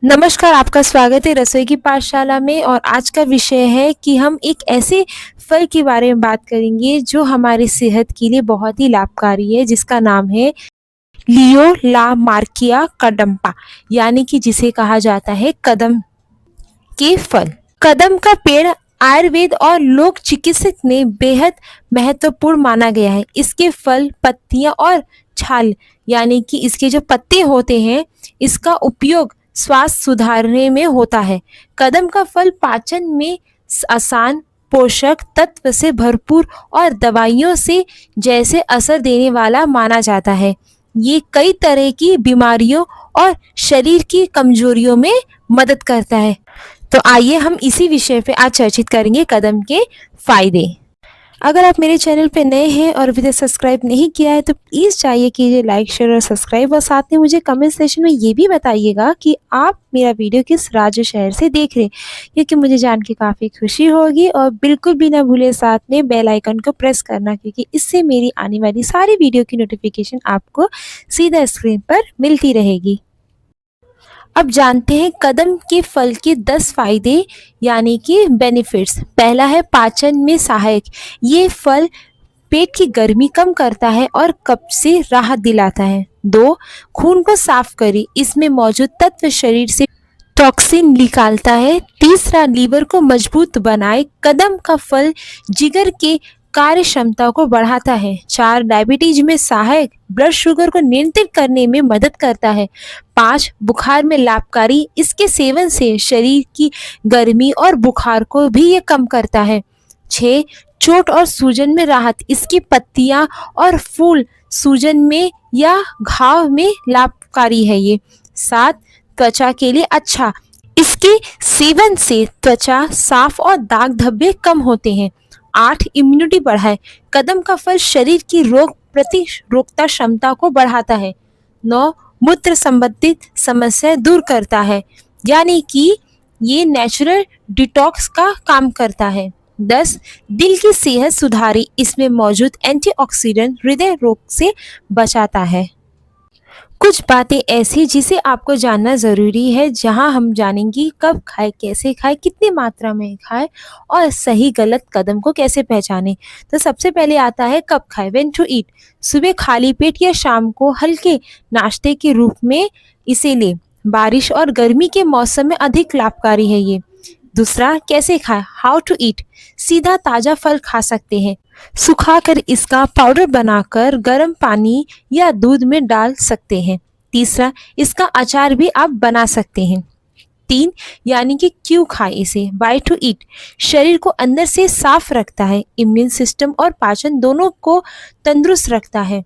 नमस्कार, आपका स्वागत है रसोई की पाठशाला में। और आज का विषय है कि हम एक ऐसे फल के बारे में बात करेंगे जो हमारी सेहत के लिए बहुत ही लाभकारी है, जिसका नाम है लियोलामार्किया कडम्पा, यानी कि जिसे कहा जाता है कदम के फल। कदम का पेड़ आयुर्वेद और लोक चिकित्सक में बेहद महत्वपूर्ण माना गया है। इसके फल, पत्तियां और छाल, यानी कि इसके जो पत्ते होते हैं, इसका उपयोग स्वास्थ्य सुधारने में होता है। कदम का फल पाचन में आसान, पोषक तत्व से भरपूर और दवाइयों से जैसे असर देने वाला माना जाता है। ये कई तरह की बीमारियों और शरीर की कमजोरियों में मदद करता है। तो आइए हम इसी विषय पे आज चर्चित करेंगे, कदम के फायदे। अगर आप मेरे चैनल पे नए हैं और अभी तक सब्सक्राइब नहीं किया है तो प्लीज़ चाहिए कीजिए लाइक, शेयर और सब्सक्राइब। और साथ में मुझे कमेंट सेक्शन में ये भी बताइएगा कि आप मेरा वीडियो किस राज्य शहर से देख रहे हैं, क्योंकि मुझे जान के काफ़ी खुशी होगी। और बिल्कुल भी ना भूले साथ में बेल आइकन को प्रेस करना, क्योंकि इससे मेरी आने वाली सारी वीडियो की नोटिफिकेशन आपको सीधा स्क्रीन पर मिलती रहेगी। अब जानते हैं कदम के फल के 10 फायदे, यानी कि बेनिफिट्स। पहला है पाचन में सहायक। ये फल पेट की गर्मी कम करता है और कब्ज से राहत दिलाता है। 2, खून को साफ करे। इसमें मौजूद तत्व शरीर से टॉक्सिन निकालता है। तीसरा, लीवर को मजबूत बनाए। कदम का फल जिगर के कार्य क्षमता को बढ़ाता है। 4, डायबिटीज में सहायक, ब्लड शुगर को नियंत्रित करने में मदद करता है। 5, बुखार में लाभकारी। इसके सेवन से शरीर की गर्मी और बुखार को भी ये कम करता है। 6, चोट और सूजन में राहत। इसकी पत्तियां और फूल सूजन में या घाव में लाभकारी है ये। 7, त्वचा के लिए अच्छा। इसके सेवन से त्वचा साफ और दाग धब्बे कम होते हैं। 8, इम्यूनिटी बढ़ाए। कदम का फल शरीर की रोग प्रतिरोधकता क्षमता को बढ़ाता है। 9, मूत्र संबंधित समस्या दूर करता है, यानी कि ये नेचुरल डिटॉक्स का काम करता है। 10, दिल की सेहत सुधारी। इसमें मौजूद एंटीऑक्सीडेंट हृदय रोग से बचाता है। कुछ बातें ऐसी जिसे आपको जानना ज़रूरी है, जहां हम जानेंगे कब खाए, कैसे खाए, कितनी मात्रा में खाए और सही गलत कदम को कैसे पहचाने। तो सबसे पहले आता है कब खाए, व्हेन टू ईट। सुबह खाली पेट या शाम को हल्के नाश्ते के रूप में इसे ले। बारिश और गर्मी के मौसम में अधिक लाभकारी है ये। दूसरा, कैसे खाए, हाउ टू ईट। सीधा ताज़ा फल खा सकते हैं, सुखाकर इसका पाउडर बनाकर गर्म पानी या दूध में डाल सकते हैं। तीसरा, इसका अचार भी आप बना सकते हैं। 3, यानी कि क्यों खाए इसे, बाय टू ईट। शरीर को अंदर से साफ रखता है, इम्यून सिस्टम और पाचन दोनों को तंदुरुस्त रखता है।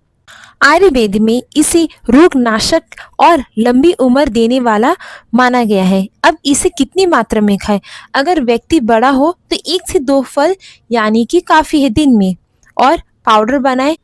आयुर्वेद में इसे रोगनाशक और लंबी उम्र देने वाला माना गया है। अब इसे कितनी मात्रा में खाएं? अगर व्यक्ति बड़ा हो तो 1 से 2 फल, यानी कि काफ़ी है दिन में। और पाउडर बनाएं,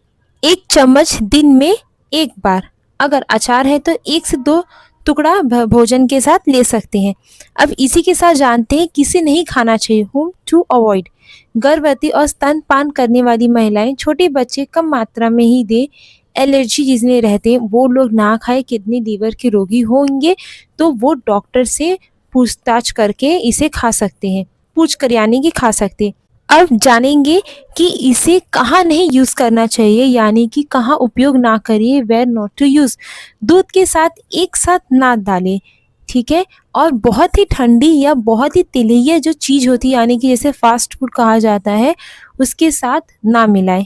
1 चम्मच दिन में 1 बार। अगर अचार है तो 1 से 2 टुकड़ा भोजन के साथ ले सकते हैं। अब इसी के साथ जानते हैं किसे नहीं खाना चाहिए, होम टू अवॉइड। गर्भवती और स्तनपान करने वाली महिलाएं, छोटे बच्चे कम मात्रा में ही दे। एलर्जी जिन्हें रहते हैं वो लोग ना खाए। किडनी लीवर के रोगी होंगे तो वो डॉक्टर से पूछताछ करके इसे खा सकते हैं, पूछ कर यानी कि खा सकते हैं। अब जानेंगे कि इसे कहाँ नहीं यूज़ करना चाहिए, यानी कि कहाँ उपयोग ना करिए, वेयर नॉट टू यूज़। दूध के साथ एक साथ ना डालें, ठीक है। और बहुत ही ठंडी या बहुत ही तेलिया जो चीज़ होती है, यानी कि जैसे फास्ट फूड कहा जाता है, उसके साथ ना मिलाएं।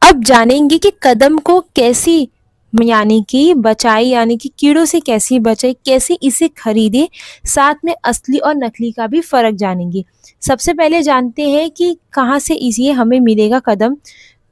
अब जानेंगे कि कदम को कैसी यानी कि बचाए, यानी कि कीड़ों से कैसे बचाए, कैसे इसे खरीदे। साथ में असली और नकली का भी फ़र्क जानेंगे। सबसे पहले जानते हैं कि कहाँ से ये हमें मिलेगा कदम।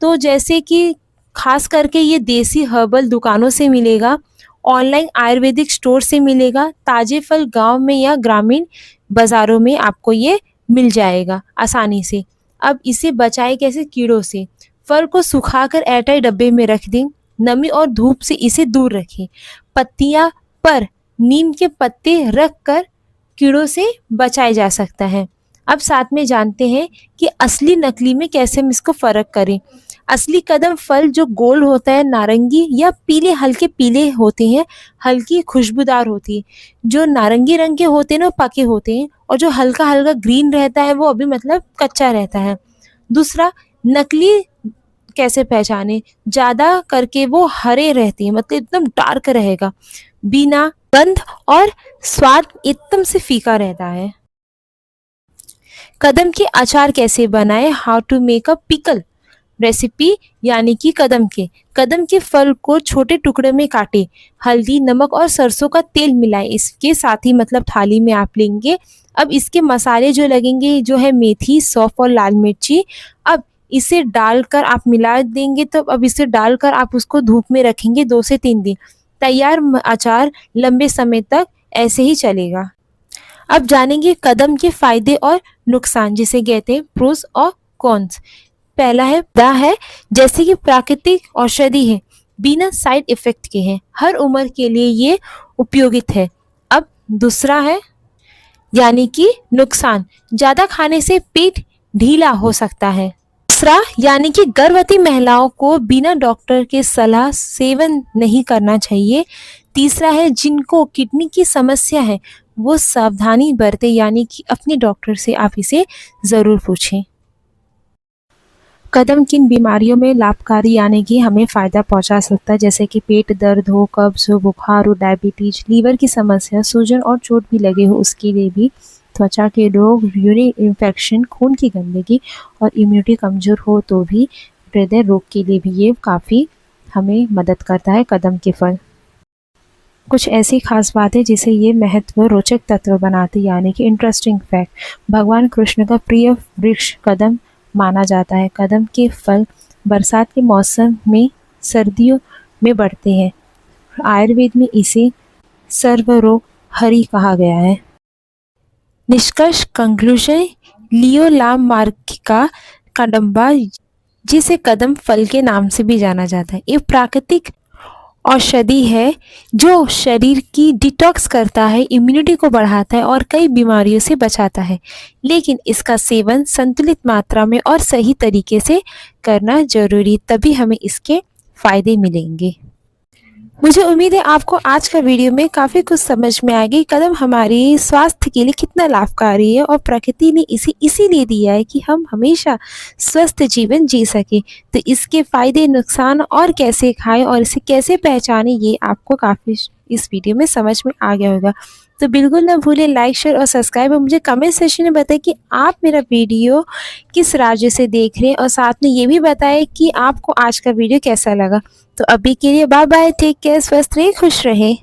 तो जैसे कि खास करके ये देसी हर्बल दुकानों से मिलेगा, ऑनलाइन आयुर्वेदिक स्टोर से मिलेगा, ताज़े फल गांव में या ग्रामीण बाज़ारों में आपको ये मिल जाएगा आसानी से। अब इसे बचाए कैसे कीड़ों से। फल को सुखाकर एयरटाइट डब्बे में रख दें, नमी और धूप से इसे दूर रखें। पत्तियां पर नीम के पत्ते रख कर कीड़ों से बचाया जा सकता है। अब साथ में जानते हैं कि असली नकली में कैसे हम इसको फ़र्क करें। असली कदम फल जो गोल होता है, नारंगी या पीले, हल्के पीले होते हैं, हल्की खुशबूदार होती है। जो नारंगी रंग के होते हैं ना, वो पके होते हैं, और जो हल्का हल्का ग्रीन रहता है वो अभी मतलब कच्चा रहता है। दूसरा, नकली कैसे पहचाने? ज़्यादा करके वो हरे रहते हैं, मतलब एकदम डार्क रहेगा, बिना गंध और स्वाद एकदम से फीका रहता है। कदम के अचार कैसे बनाएं? How to make a pickle recipe, यानी कि कदम के फल को छोटे टुकड़े में काटे, हल्दी, नमक और सरसों का तेल मिलाएं इसके साथ ही, मतलब थाली में आप लेंगे। अब इसके मसाले जो लगेंगे, जो है मेथी, सौंफ और लाल मिर्ची। अब इसे डालकर आप मिला देंगे, तो अब इसे डालकर आप उसको धूप में रखेंगे 2 से 3 दिन। तैयार अचार लंबे समय तक ऐसे ही चलेगा। अब जानेंगे कदम के फायदे और नुकसान, जिसे कहते हैं प्रोस और कॉन्स। पहला है जैसे कि प्राकृतिक औषधि है, बिना साइड इफेक्ट के हैं, हर उम्र के लिए ये उपयोगित है। अब दूसरा है यानी कि नुकसान, ज्यादा खाने से पेट ढीला हो सकता है। तीसरा यानी कि गर्भवती महिलाओं को बिना डॉक्टर के सलाह सेवन नहीं करना चाहिए। तीसरा है जिनको किडनी की समस्या है वो सावधानी बरते, यानी कि अपने डॉक्टर से आप इसे जरूर पूछें। कदम किन बीमारियों में लाभकारी, यानी कि हमें फ़ायदा पहुंचा सकता है, जैसे कि पेट दर्द हो, कब्ज हो, बुखार हो, डायबिटीज, लीवर की समस्या, सूजन और चोट भी लगे हो उसके लिए भी, त्वचा के रोग, यूरिन इन्फेक्शन, खून की गंदगी और इम्यूनिटी कमज़ोर हो तो भी, हृदय रोग के लिए भी ये काफ़ी हमें मदद करता है कदम के फल। कुछ ऐसी खास बात है जिसे ये महत्व रोचक तत्व बनाती, यानी कि इंटरेस्टिंग फैक्ट। भगवान कृष्ण का प्रिय वृक्ष कदम माना जाता है। कदम के फल बरसात के मौसम में, सर्दियों में बढ़ते हैं। आयुर्वेद में इसे सर्वरोग हरि कहा गया है। निष्कर्ष, कंक्लूजन, लियोलामार्किका काडम्बा, जिसे कदम फल के नाम से भी जाना जाता है, ये प्राकृतिक औषधि है जो शरीर की डिटॉक्स करता है, इम्यूनिटी को बढ़ाता है और कई बीमारियों से बचाता है। लेकिन इसका सेवन संतुलित मात्रा में और सही तरीके से करना जरूरी, तभी हमें इसके फायदे मिलेंगे। मुझे उम्मीद है आपको आज का वीडियो में काफ़ी कुछ समझ में आ गई। कदम हमारे स्वास्थ्य के लिए कितना लाभकारी है और प्रकृति ने इसे इसीलिए दिया है कि हम हमेशा स्वस्थ जीवन जी सकें। तो इसके फायदे, नुकसान और कैसे खाएं और इसे कैसे पहचानें, ये आपको काफ़ी इस वीडियो में समझ में आ गया होगा। तो बिल्कुल ना भूलें लाइक, शेयर और सब्सक्राइब, और मुझे कमेंट सेक्शन में बताएं कि आप मेरा वीडियो किस राज्य से देख रहे हैं, और साथ में ये भी बताएं कि आपको आज का वीडियो कैसा लगा। तो अभी के लिए बाय बाय, टेक केयर, स्वस्थ रहें, खुश रहें।